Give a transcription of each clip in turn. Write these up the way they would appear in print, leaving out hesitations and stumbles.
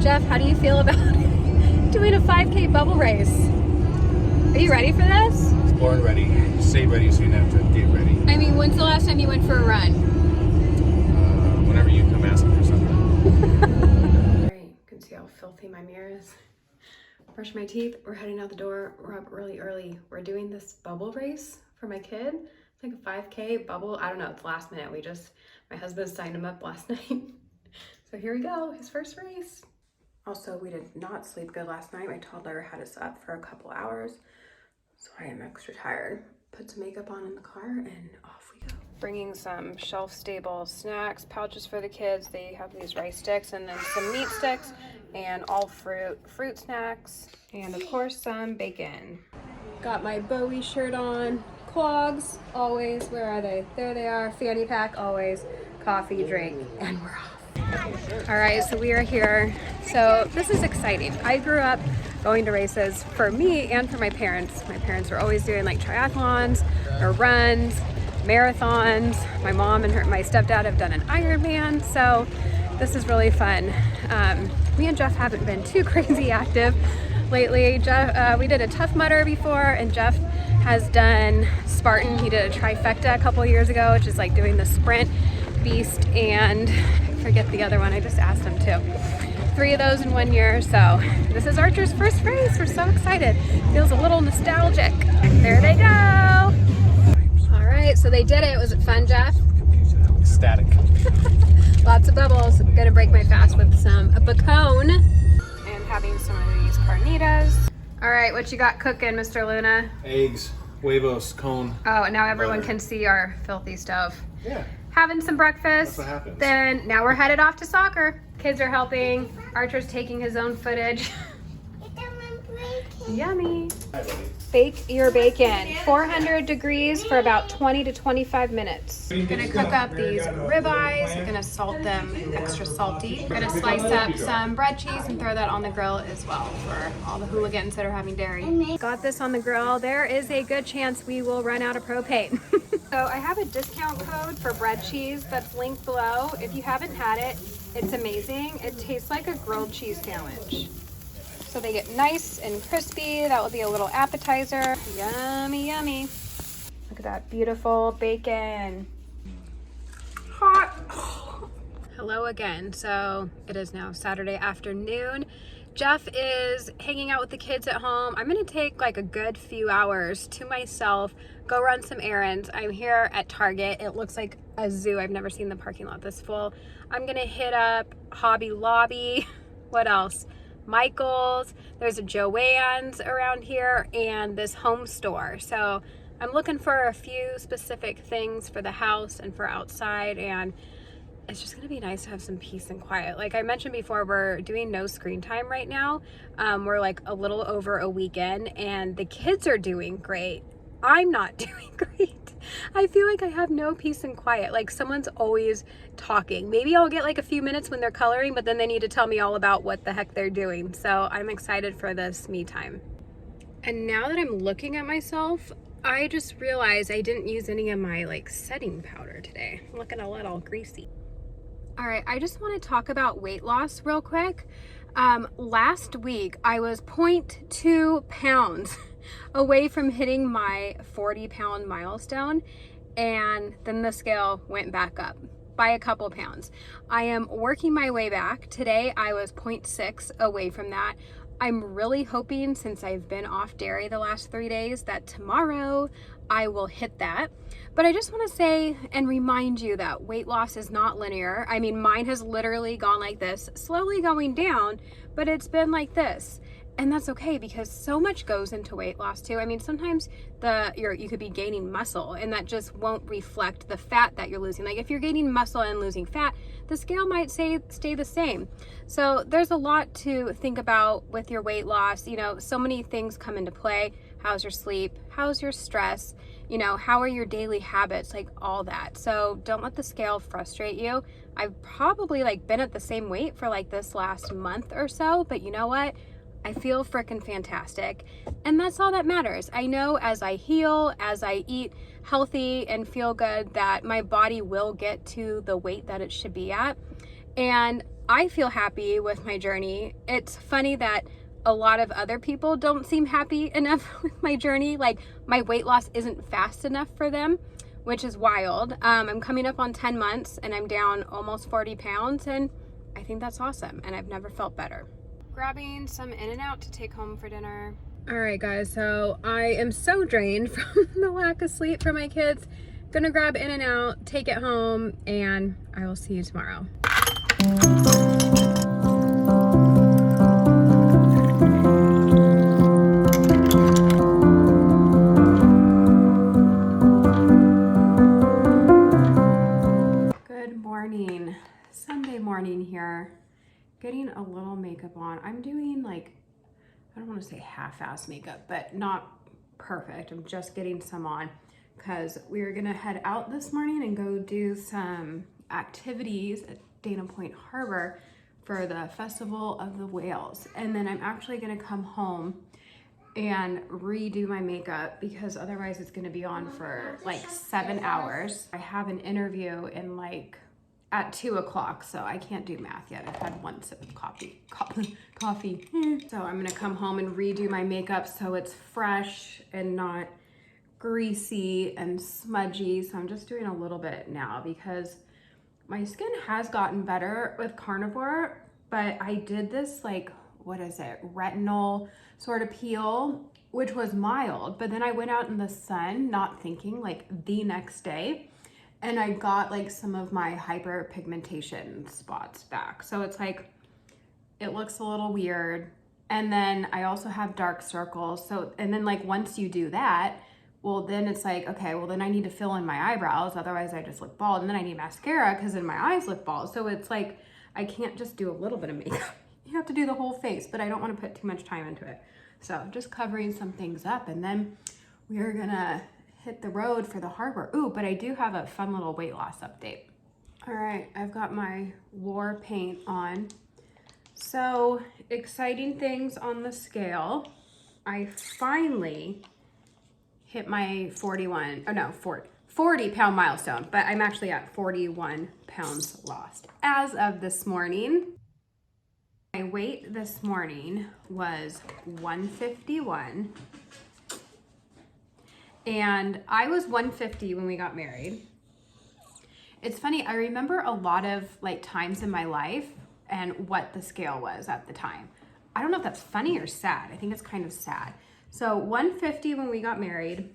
Jeff, how do you feel about doing a 5K bubble race? Are you ready for this? Born ready. Stay ready so you don't have to get ready. I mean, when's the last time you went for a run? Whenever you come asking for something. Right, you can see how filthy my mirror is. Brush my teeth, we're heading out the door. We're up really early. We're doing this bubble race for my kid. It's like a 5K bubble. I don't know, it's last minute. My husband signed him up last night. So here we go, his first race. Also, we did not sleep good last night. My toddler had us up for a couple hours. So I am extra tired. Put some makeup on in the car and off we go. Bringing some shelf-stable snacks, pouches for the kids. They have these rice sticks and then some meat sticks and all fruit snacks. And of course some bacon. Got my Bowie shirt on, clogs, always. Where are they? There they are. Fanny pack, always. Coffee, drink, and we're off. All right, so we are here. So this is exciting. I grew up going to races for me and for my parents. My parents were always doing like triathlons or runs, marathons. My mom and my stepdad have done an Ironman, so this is really fun. Me and Jeff haven't been too crazy active lately. We did a Tough Mudder before, and Jeff has done Spartan. He did a trifecta a couple years ago, which is like doing the sprint, beast, and I forget the other one. I just asked him too. 3 of those in 1 year. So this is Archer's first race. We're so excited. Feels a little nostalgic. There they go. All right, so they did it. Was it fun, Jeff? Static. Lots of bubbles. I'm gonna break my fast with a bacone and having some of these carnitas. All right, what you got cooking, Mr. Luna? Eggs, huevos, cone. Oh, and now everyone butter. can see our filthy stove. Yeah. Having some breakfast. That's what happens. Then now we're headed off to soccer. Kids are helping. Archer's taking his own footage. Yummy. Hi, buddy. Bake your bacon. 400 degrees for about 20 to 25 minutes. I'm gonna cook up these ribeyes. I'm gonna salt them extra salty. I'm gonna slice up some bread cheese and throw that on the grill as well for all the hooligans that are having dairy. Got this on the grill. There is a good chance we will run out of propane. So I have a discount code for bread cheese that's linked below. If you haven't had it, it's amazing. It tastes like a grilled cheese sandwich. So they get nice and crispy. That will be a little appetizer. Yummy, yummy. Look at that beautiful bacon. Hot. Hello again. So it is now Saturday afternoon. Jeff is hanging out with the kids at home. I'm gonna take like a good few hours to myself, go run some errands. I'm here at Target. It looks like a zoo. I've never seen the parking lot this full. I'm gonna hit up Hobby Lobby. What else? Michael's. There's a Joann's around here and this home store. So I'm looking for a few specific things for the house and for outside, and it's just gonna be nice to have some peace and quiet. Like I mentioned before, we're doing no screen time right now. We're like a little over a weekend and the kids are doing great. I'm not doing great. I feel like I have no peace and quiet. Like someone's always talking. Maybe I'll get like a few minutes when they're coloring, but then they need to tell me all about what the heck they're doing. So I'm excited for this me time. And now that I'm looking at myself, I just realized I didn't use any of my like setting powder today. I'm looking a little greasy. All right, I just want to talk about weight loss real quick. Last week I was 0.2 pounds away from hitting my 40-pound milestone, and then the scale went back up by a couple pounds. I am working my way back. Today I was 0.6 away from that. I'm really hoping, since I've been off dairy the last 3 days, that tomorrow I will hit that. But I just want to say and remind you that weight loss is not linear. I mean, mine has literally gone like this, slowly going down, but it's been like this. And that's okay, because so much goes into weight loss too. I mean, sometimes you could be gaining muscle and that just won't reflect the fat that you're losing. Like if you're gaining muscle and losing fat, the scale might stay the same. So there's a lot to think about with your weight loss. You know, so many things come into play. How's your sleep? How's your stress? You know, how are your daily habits? Like all that. So don't let the scale frustrate you. I've probably like been at the same weight for like this last month or so, but you know what? I feel frickin' fantastic, and that's all that matters. I know as I heal, as I eat healthy and feel good, that my body will get to the weight that it should be at. And I feel happy with my journey. It's funny that a lot of other people don't seem happy enough with my journey. Like, my weight loss isn't fast enough for them, which is wild. I'm coming up on 10 months and I'm down almost 40 pounds, and I think that's awesome, and I've never felt better. Grabbing some In-N-Out to take home for dinner. All right, guys, so I am so drained from the lack of sleep for my kids. Gonna grab In-N-Out, take it home, and I will see you tomorrow. Good morning. Sunday morning here. Getting a little makeup on. I'm doing like, I don't want to say half-ass makeup, but not perfect. I'm just getting some on because we're gonna head out this morning and go do some activities at Dana Point Harbor for the Festival of the Whales. And then I'm actually gonna come home and redo my makeup because otherwise it's gonna be on for like 7 hours. I have an interview in like at 2 o'clock, so I can't do math yet. I've had one sip of coffee. So I'm gonna come home and redo my makeup so it's fresh and not greasy and smudgy. So I'm just doing a little bit now because my skin has gotten better with Carnivore, but I did this like, what is it, retinol sort of peel, which was mild, but then I went out in the sun not thinking, like the next day, and I got like some of my hyperpigmentation spots back. So it's like, it looks a little weird. And then I also have dark circles. So, and then like once you do that, well then it's like, okay, well then I need to fill in my eyebrows, otherwise I just look bald. And then I need mascara because then my eyes look bald. So it's like, I can't just do a little bit of makeup. You have to do the whole face, but I don't want to put too much time into it. So I'm just covering some things up, and then we're gonna hit the road for the harbor. Ooh, but I do have a fun little weight loss update. All right, I've got my war paint on. So exciting things on the scale. I finally hit my 40 pound milestone, but I'm actually at 41 pounds lost as of this morning. My weight this morning was 151, and I was 150 when we got married. It's funny, I remember a lot of like times in my life and what the scale was at the time. I don't know if that's funny or sad. I think it's kind of sad. So 150 when we got married.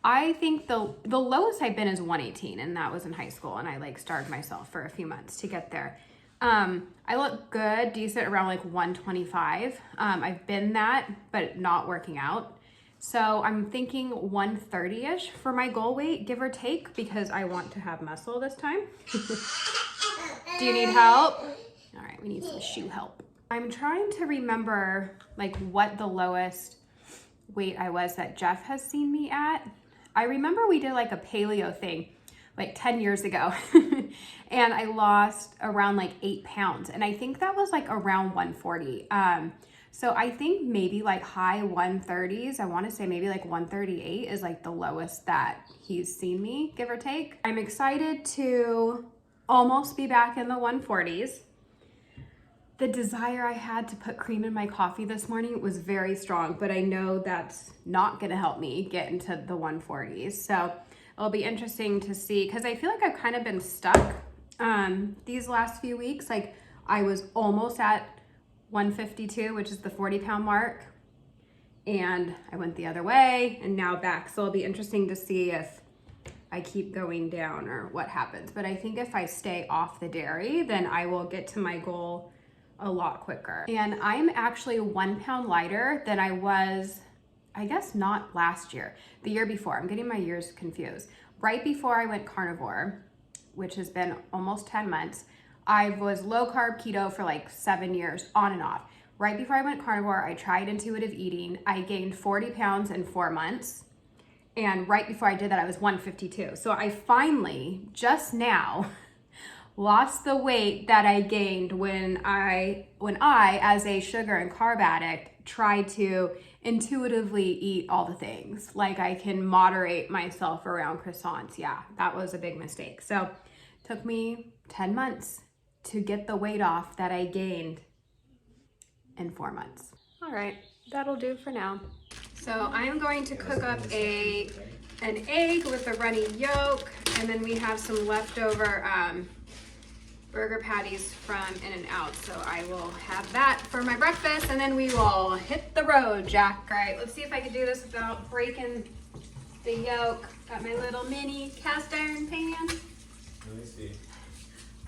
I think the lowest I've been is 118, and that was in high school, and I like starved myself for a few months to get there. I look good, decent, around like 125. I've been that, but not working out. So I'm thinking 130-ish for my goal weight, give or take, because I want to have muscle this time. Do you need help? All right, we need some shoe help. I'm trying to remember like what the lowest weight I was that Jeff has seen me at. I remember we did like a paleo thing like 10 years ago and I lost around like 8 pounds, and I think that was like around 140. So I think maybe like high 130s. I want to say maybe like 138 is like the lowest that he's seen me, give or take. I'm excited to almost be back in the 140s. The desire I had to put cream in my coffee this morning was very strong, but I know that's not gonna help me get into the 140s. So it'll be interesting to see, because I feel like I've kind of been stuck these last few weeks. Like I was almost at 152, which is the 40 pound mark, and I went the other way and now back. So it'll be interesting to see if I keep going down or what happens. But I think if I stay off the dairy, then I will get to my goal a lot quicker. And I'm actually 1 pound lighter than I was, I guess not last year, the year before. I'm getting my years confused. Right before I went carnivore, which has been almost 10 months, I was low carb keto for like 7 years, on and off. Right before I went carnivore, I tried intuitive eating. I gained 40 pounds in 4 months. And right before I did that, I was 152. So I finally, just now, lost the weight that I gained when I, as a sugar and carb addict, tried to intuitively eat all the things. Like I can moderate myself around croissants. Yeah, that was a big mistake. So it took me 10 months to get the weight off that I gained in 4 months. All right, that'll do for now. So I am going to cook up an egg with a runny yolk, and then we have some leftover burger patties from In-N-Out. So I will have that for my breakfast, and then we will hit the road, Jack. All right, let's see if I can do this without breaking the yolk. Got my little mini cast iron pan. Let me see.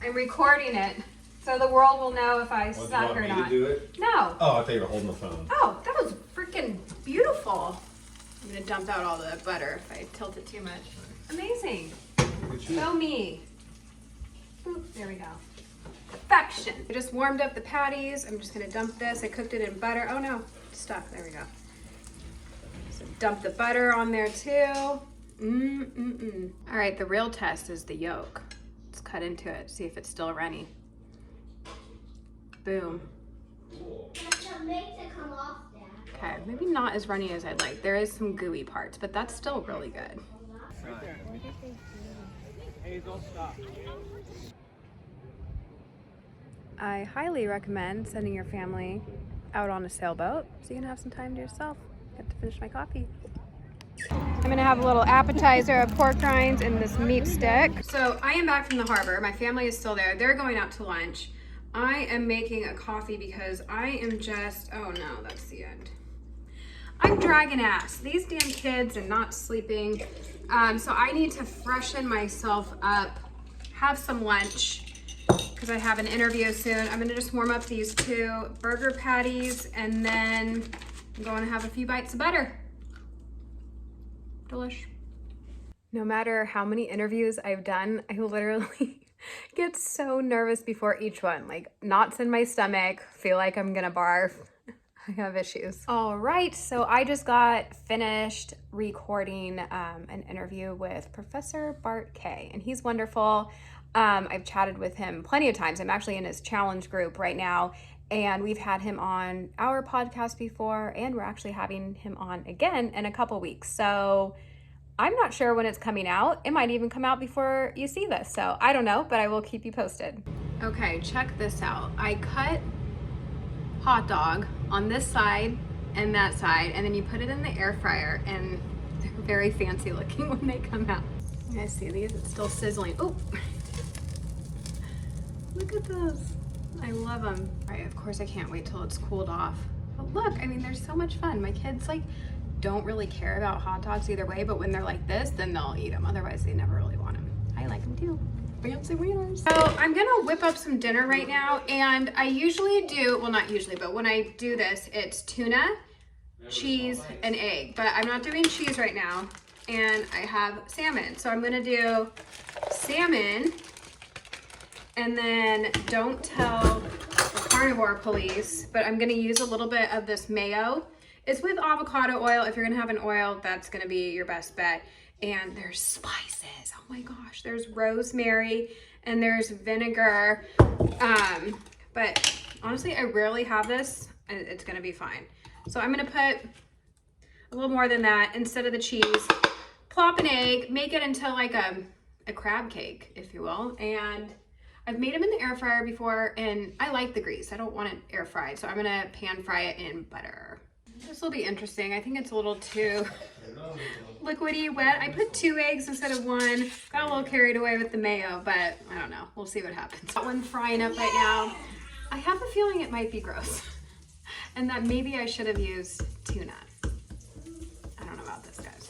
I'm recording it, so the world will know if I suck or not. To do it? No. Oh, I thought you were holding the phone. Oh, that was freaking beautiful. I'm gonna dump out all the butter if I tilt it too much. Amazing. So me. Boop, there we go. Perfection. I just warmed up the patties. I'm just gonna dump this. I cooked it in butter. Oh no, it's stuck. There we go. So dump the butter on there too. All right, the real test is the yolk. Let's cut into it, see if it's still runny. Boom. Okay, maybe not as runny as I'd like. There is some gooey parts, but that's still really good. I highly recommend sending your family out on a sailboat so you can have some time to yourself. I have to finish my coffee. I'm gonna have a little appetizer of pork rinds and this meat stick. So I am back from the harbor. My family is still there. They're going out to lunch. I am making a coffee because I am just, oh no, that's the end. I'm dragging ass. These damn kids are not sleeping. So I need to freshen myself up, have some lunch, because I have an interview soon. I'm gonna just warm up these 2 burger patties, and then I'm going to have a few bites of butter. Delish. No matter how many interviews I've done, I literally get so nervous before each one. Like, knots in my stomach, feel like I'm gonna barf. I have issues. All right, so I just got finished recording an interview with Professor Bart K, and he's wonderful. I've chatted with him plenty of times. I'm actually in his challenge group right now, and we've had him on our podcast before, and we're actually having him on again in a couple weeks. So I'm not sure when it's coming out. It might even come out before you see this. So I don't know, but I will keep you posted. Okay, check this out. I cut hot dog on this side and that side, and then you put it in the air fryer, and they're very fancy looking when they come out. You guys see these? It's still sizzling. Oh, look at those. I love them. All right, of course I can't wait till it's cooled off. But look, I mean, they're so much fun. My kids like don't really care about hot dogs either way, but when they're like this, then they'll eat them. Otherwise, they never really want them. I like them too. Fancy wieners. So I'm gonna whip up some dinner right now, and I usually do, well, not usually, but when I do this, it's tuna, cheese, and egg. But I'm not doing cheese right now, and I have salmon. So I'm gonna do salmon, and then don't tell the carnivore police, but I'm gonna use a little bit of this mayo. It's with avocado oil. If you're gonna have an oil, that's gonna be your best bet. And there's spices, oh my gosh. There's rosemary and there's vinegar. But honestly, I rarely have this, and it's gonna be fine. So I'm gonna put a little more than that instead of the cheese. Plop an egg, make it into like a crab cake, if you will. And I've made them in the air fryer before, and I like the grease. I don't want it air fried, so I'm gonna pan fry it in butter. This will be interesting. I think it's a little too liquidy, wet. I put 2 eggs instead of 1. Got a little carried away with the mayo, but I don't know. We'll see what happens. Got one frying up right now. I have a feeling it might be gross, and that maybe I should have used tuna. I don't know about this, guys.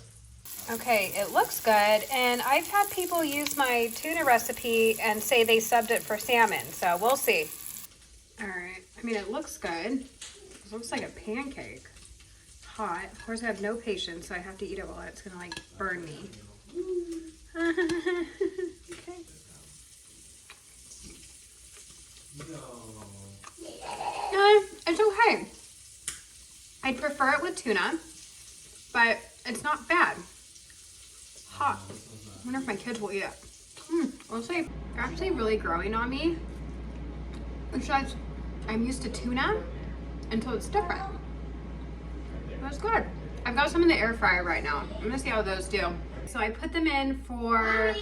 Okay, it looks good, and I've had people use my tuna recipe and say they subbed it for salmon, so we'll see. All right, I mean, it looks good. It looks like a pancake. Hot. Of course, I have no patience, so I have to eat it while it's gonna like burn me. Okay. It's okay. I'd prefer it with tuna, but it's not bad. Hot. I wonder if my kids will eat it. Honestly, they're actually really growing on me. Besides, I'm used to tuna, and so it's different. That's good. I've got some in the air fryer right now. I'm gonna see how those do. So I put them in for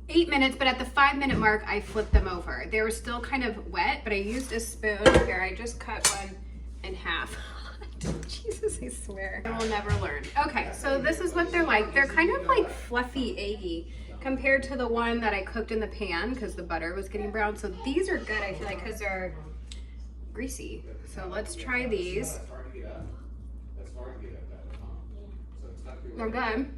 8 minutes, but at the 5-minute mark, I flipped them over. They were still kind of wet, but I used a spoon. Here, I just cut one in half. Jesus, I swear. I will never learn. Okay, so this is what they're like. They're kind of like fluffy, eggy compared to the one that I cooked in the pan because the butter was getting brown. So these are good, I feel like, because they're greasy. So let's try these. They're good.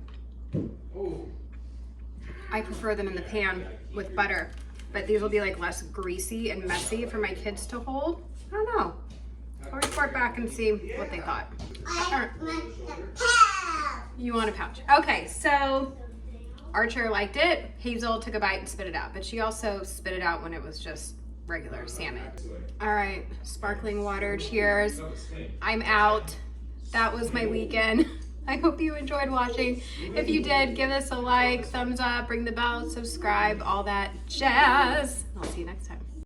I prefer them in the pan with butter, but these will be like less greasy and messy for my kids to hold. I don't know. I'll report back and see what they thought. You want a pouch? Okay, so Archer liked it. Hazel took a bite and spit it out, but she also spit it out when it was just regular salmon. All right, sparkling water, cheers. I'm out. That was my weekend. I hope you enjoyed watching. If you did, give us a like, thumbs up, ring the bell, subscribe, all that jazz. I'll see you next time.